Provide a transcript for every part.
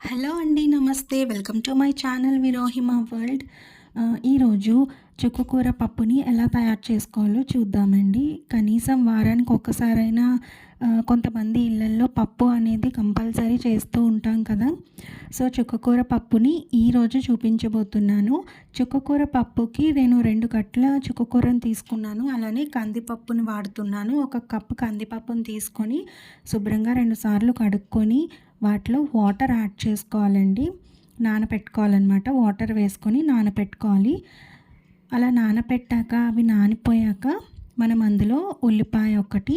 Hello అండి. నమస్తే. Welcome to my channel Virohima world. ఈరోజు చుక్కకూర పప్పుని ఎలా తయారు చేసుకోవాలో చూద్దామండి. కనీసం వారానికి ఒక్కసారైనా కొంతమంది ఇళ్లల్లో పప్పు అనేది కంపల్సరీ చేస్తూ ఉంటాం కదా! సో, చుక్కకూర పప్పుని ఈరోజు చూపించబోతున్నాను. చుక్కకూర పప్పుకి నేను 2 కట్టల చుక్కకూరని తీసుకున్నాను. అలానే కందిపప్పుని వాడుతున్నాను. ఒక కప్పు కందిపప్పుని తీసుకొని శుభ్రంగా 2 సార్లు కడుక్కొని వాటిలో వాటర్ యాడ్ చేసుకోవాలండి. నానపెట్టుకోవాలనమాట. వాటర్ వేసుకొని నానపెట్టుకోవాలి. అలా నానపెట్టాక అవి నానిపోయాక మనం అందులో ఉల్లిపాయ ఒకటి,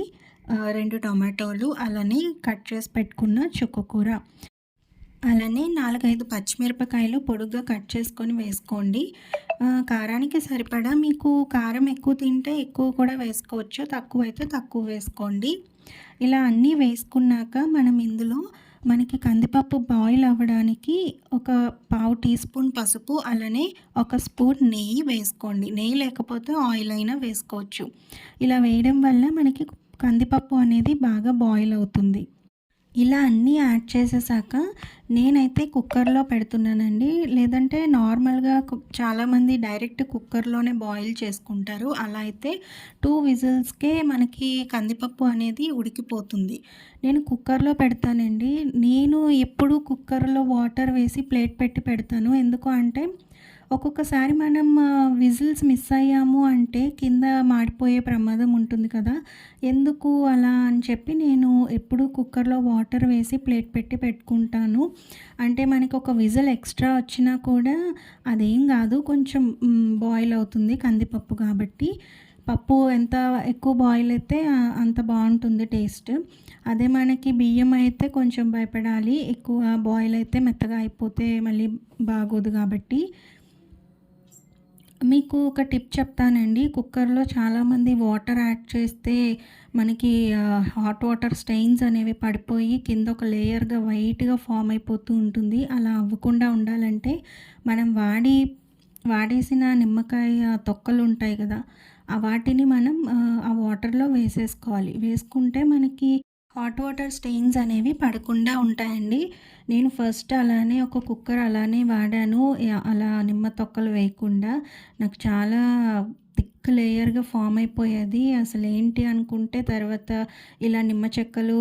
2 టొమాటోలు, అలానే కట్ చేసి పెట్టుకున్న చుక్కకూర, అలానే 4, 5 పచ్చిమిరపకాయలు పొడుగ్గా కట్ చేసుకొని వేసుకోండి. కారానికి సరిపడా మీకు కారం ఎక్కువ తింటే ఎక్కువ కూడా వేసుకోవచ్చు. తక్కువైతే తక్కువ వేసుకోండి. ఇలా అన్నీ వేసుకున్నాక మనం ఇందులో మనకి కందిపప్పు బాయిల్ అవ్వడానికి ఒక పావు టీ స్పూన్ పసుపు, అలానే ఒక స్పూన్ నెయ్యి వేసుకోండి. నెయ్యి లేకపోతే ఆయిల్ అయినా వేసుకోవచ్చు. ఇలా వేయడం వల్ల మనకి కందిపప్పు అనేది బాగా బాయిల్ అవుతుంది. ఇలా అన్నీ యాడ్ చేసేసాక నేనైతే కుక్కర్లో పెడుతున్నానండి. లేదంటే నార్మల్‌గా చాలామంది డైరెక్ట్ కుక్కర్‌లోనే బాయిల్ చేసుకుంటారు. అలా అయితే 2 విజిల్స్‌కే మనకి కందిపప్పు అనేది ఉడికిపోతుంది. నేను కుక్కర్లో పెడతానండి. నేను ఎప్పుడూ కుక్కర్‌లో వాటర్ వేసి ప్లేట్ పెట్టి పెడతాను. ఎందుకు అంటే ఒక్కొక్కసారి మనం విజిల్స్ మిస్ అయ్యాము అంటే కింద మాడిపోయే ప్రమాదం ఉంటుంది కదా! ఎందుకు అలా అని చెప్పి నేను ఎప్పుడూ కుక్కర్‌లో వాటర్ వేసి ప్లేట్ పెట్టి పెట్టుకుంటాను. అంటే మనకి ఒక విజిల్ ఎక్స్ట్రా వచ్చినా కూడా అదేం కాదు. కొంచెం బాయిల్ అవుతుంది కందిపప్పు కాబట్టి. పప్పు ఎంత ఎక్కువ బాయిల్ అయితే అంత బావుంటుంది టేస్ట్. అదే మనకి బియ్యం అయితే కొంచెం భయపడాలి. ఎక్కువ బాయిల్ అయితే మెత్తగా అయిపోతే మళ్ళీ బాగోదు కాబట్టి. మీకు ఒక టిప్ చెప్తానండి. కుక్కర్‌లో చాలామంది వాటర్ యాడ్ చేస్తే మనకి హాట్ వాటర్ స్టెయిన్స్ అనేవి పడిపోయి కింద ఒక లేయర్‌గా వైట్‌గా ఫార్మ్ అయిపోతూ ఉంటుంది. అలా అవ్వకుండా ఉండాలంటే మనం వాడేసిన నిమ్మకాయ తొక్కలుంటాయి కదా! వాటిని మనం ఆ వాటర్‌లో వేసేసుకోవాలి. వేసుకుంటే మనకి హాట్ వాటర్ స్టెయిన్స్ అనేవి పడకుండా ఉంటాయండి. నేను ఫస్ట్ అలానే ఒక కుక్కర్ అలానే వాడాను. అలా నిమ్మ తొక్కలు వేయకుండా. నాకు చాలా థిక్ లేయర్‌గా ఫార్మ్ అయిపోయేది. అసలేంటి అనుకుంటే తర్వాత ఇలా నిమ్మ చెక్కలు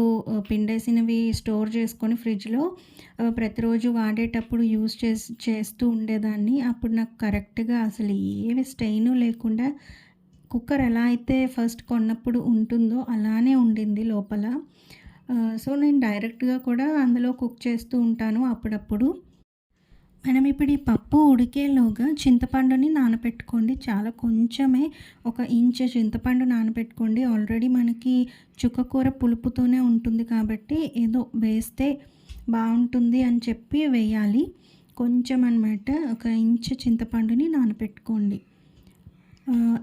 పిండేసినవి స్టోర్ చేసుకొని ఫ్రిడ్జ్‌లో ప్రతిరోజు వాడేటప్పుడు యూజ్ చేస్తూ ఉండేదాన్ని. అప్పుడు నాకు కరెక్ట్‌గా అసలు ఏవి స్టెయిను లేకుండా కుక్కర్ ఎలా అయితే ఫస్ట్ కొన్నప్పుడు ఉంటుందో అలానే ఉండింది లోపల. సో, నేను డైరెక్ట్‌గా కూడా అందులో కుక్ చేస్తూ ఉంటాను అప్పుడప్పుడు. మనం ఇప్పుడు ఈ పప్పు ఉడికేలోగా చింతపండుని నానపెట్టుకోండి. చాలా కొంచెమే, ఒక ఇంచు చింతపండు నానపెట్టుకోండి. ఆల్రెడీ మనకి చుక్కకూర పులుపుతోనే ఉంటుంది కాబట్టి ఏదో వేస్తే బావుంటుంది అని చెప్పి వేయాలి. కొంచెం అనమాట. ఒక ఇంచు చింతపండుని నానపెట్టుకోండి.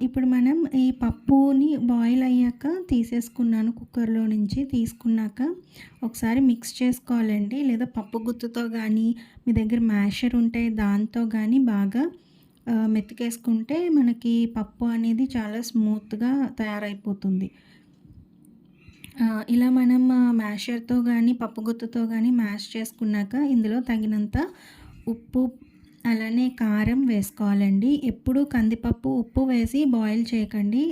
ఇప్పుడు మనం ఈ పప్పుని బాయిల్ అయ్యాక తీసేసుకున్నాను కుక్కర్‌లో నుంచి. తీసుకున్నాక ఒకసారి మిక్స్ చేసుకోవాలండి. లేదా పప్పు గుత్తుతో గానీ, మీ దగ్గర మ్యాషర్ ఉంటే దాంతో గానీ బాగా మెతికేసుకుంటే మనకి పప్పు అనేది చాలా స్మూత్‌గా తయారైపోతుంది. ఇలా మనం మ్యాషర్‌తో గానీ, పప్పు గుత్తుతో గానీ మ్యాష్ చేసుకున్నాక ఇందులో తగినంత ఉప్పు, అలానే కారం వేసుకోవాలండి. ఎప్పుడూ కందిపప్పు ఉప్పు వేసి బాయిల్ చేయకండి.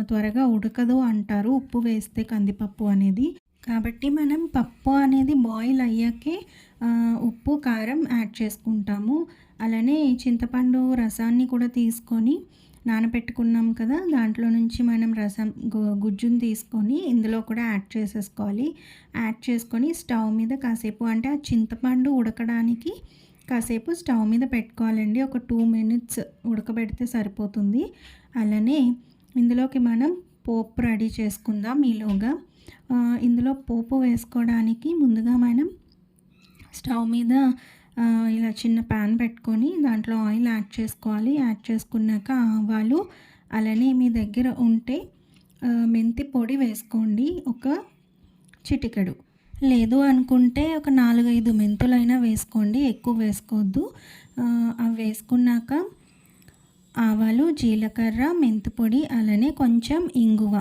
త్వరగా ఉడకదు అంటారు ఉప్పు వేస్తే కందిపప్పు అనేది. కాబట్టి మనం పప్పు అనేది బాయిల్ అయ్యాకే ఉప్పు, కారం యాడ్ చేసుకుంటాము. అలానే చింతపండు రసాన్ని కూడా తీసుకొని నానబెట్టుకున్నాం కదా! దాంట్లో నుంచి మనం రసం గుజ్జుని తీసుకొని ఇందులో కూడా యాడ్ చేసేసుకోవాలి. యాడ్ చేసుకొని స్టవ్ మీద కాసేపు, అంటే ఆ చింతపండు ఉడకడానికి కాసేపు స్టవ్ మీద పెట్టుకోవాలండి. ఒక 2 మినిట్స్ ఉడకబెడితే సరిపోతుంది. అలానే ఇందులోకి మనం పోపు రెడీ చేసుకుందాం ఈలోగా. ఇందులో పోపు వేసుకోవడానికి ముందుగా మనం స్టవ్ మీద ఇలా చిన్న ప్యాన్ పెట్టుకొని దాంట్లో ఆయిల్ యాడ్ చేసుకోవాలి. యాడ్ చేసుకున్నాక ఆవాలు, అలానే మీ దగ్గర ఉంటే మెంతి పొడి వేసుకోండి ఒక చిటికెడు. లేదు అనుకుంటే ఒక 4, 5 మెంతులైనా వేసుకోండి. ఎక్కువ వేసుకోవద్దు. అవి వేసుకున్నాక ఆవాలు, జీలకర్ర, మెంతి పొడి, అలానే కొంచెం ఇంగువ.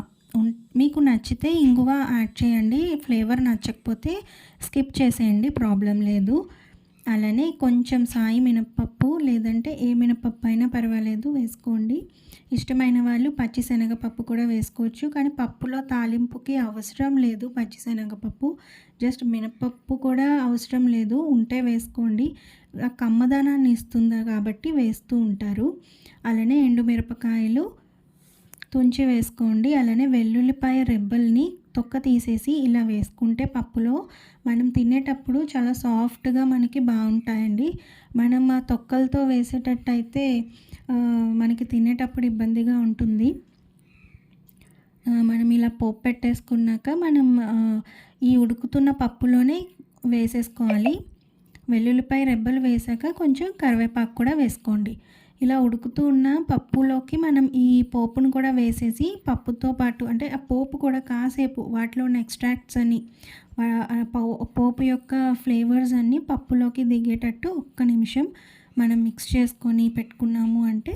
మీకు నచ్చితే ఇంగువ యాడ్ చేయండి. ఫ్లేవర్ నచ్చకపోతే స్కిప్ చేసేయండి, ప్రాబ్లం లేదు. అలానే కొంచెం సాయి మినపప్పు లేదంటే ఏ మినపప్పు అయినా పర్వాలేదు వేసుకోండి. ఇష్టమైన వాళ్ళు పచ్చిశనగపప్పు కూడా వేసుకోవచ్చు. కానీ పప్పులో తాలింపుకి అవసరం లేదు పచ్చిశనగపప్పు. జస్ట్ మినపప్పు కూడా అవసరం లేదు. ఉంటే వేసుకోండి. ఆ కమ్మదనాన్ని ఇస్తుంది కాబట్టి వేస్తూ ఉంటారు. అలానే ఎండుమిరపకాయలు తుంచి వేసుకోండి. అలానే వెల్లుల్లిపాయ రెబ్బల్ని తొక్క తీసేసి ఇలా వేసుకుంటే పప్పులో మనం తినేటప్పుడు చాలా సాఫ్ట్‌గా మనకి బావుంటాయండి. మనం ఆ తొక్కలతో వేసేటట్టయితే మనకి తినేటప్పుడు ఇబ్బందిగా ఉంటుంది. మనం ఇలా పోపు పెట్టేసుకున్నాక మనం ఈ ఉడుకుతున్న పప్పులోనే వేసేసుకోవాలి. వెల్లుల్లిపాయ రెబ్బలు వేశాక కొంచెం కరివేపాకు కూడా వేసుకోండి. ఇలా ఉడుకుతూ ఉన్న పప్పులోకి మనం ఈ పోపును కూడా వేసేసి పప్పుతో పాటు అంటే ఆ పోపు కూడా కాసేపు వాటిలో ఉన్న ఎక్స్ట్రాక్ట్స్ అన్నీ పోపు యొక్క ఫ్లేవర్స్ అన్నీ పప్పులోకి దిగేటట్టు ఒక్క నిమిషం మనం మిక్స్ చేసుకొని పెట్టుకున్నాము అంటే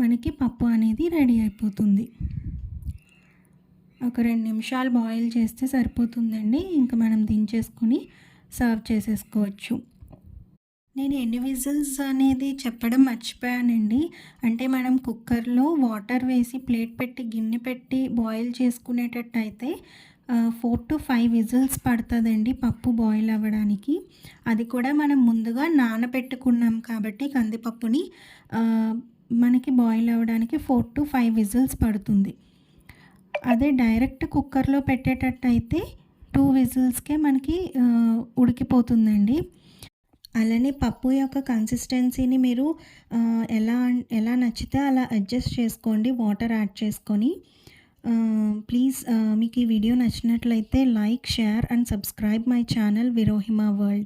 మనకి పప్పు అనేది రెడీ అయిపోతుంది. ఒక 2 నిమిషాలు బాయిల్ చేస్తే సరిపోతుందండి. ఇంకా మనం దించేసుకొని సర్వ్ చేసేసుకోవచ్చు. నేను ఎన్ని విజిల్స్ అనేది చెప్పడం మర్చిపోయానండి. అంటే మనం కుక్కర్‌లో వాటర్ వేసి ప్లేట్ పెట్టి గిన్నె పెట్టి బాయిల్ చేసుకునేటట్టయితే 4-5 విజిల్స్ పడతదండి పప్పు బాయిల్ అవ్వడానికి. అది కూడా మనం ముందుగా నానబెట్టుకున్నాం కాబట్టి కందిపప్పుని మనకి బాయిల్ అవ్వడానికి 4-5 విజిల్స్ పడుతుంది. అదే డైరెక్ట్ కుక్కర్‌లో పెట్టేటట్టయితే 2 విజిల్స్‌కే మనకి ఉడికిపోతుందండి. అలానే పప్పు యొక్క కన్సిస్టెన్సీని మీరు ఎలా ఎలా నచ్చితే అలా అడ్జస్ట్ చేసుకోండి వాటర్ యాడ్ చేసుకొని. ప్లీజ్ మీకు ఈ వీడియో నచ్చినట్లయితే like, share and subscribe my channel Virohima world.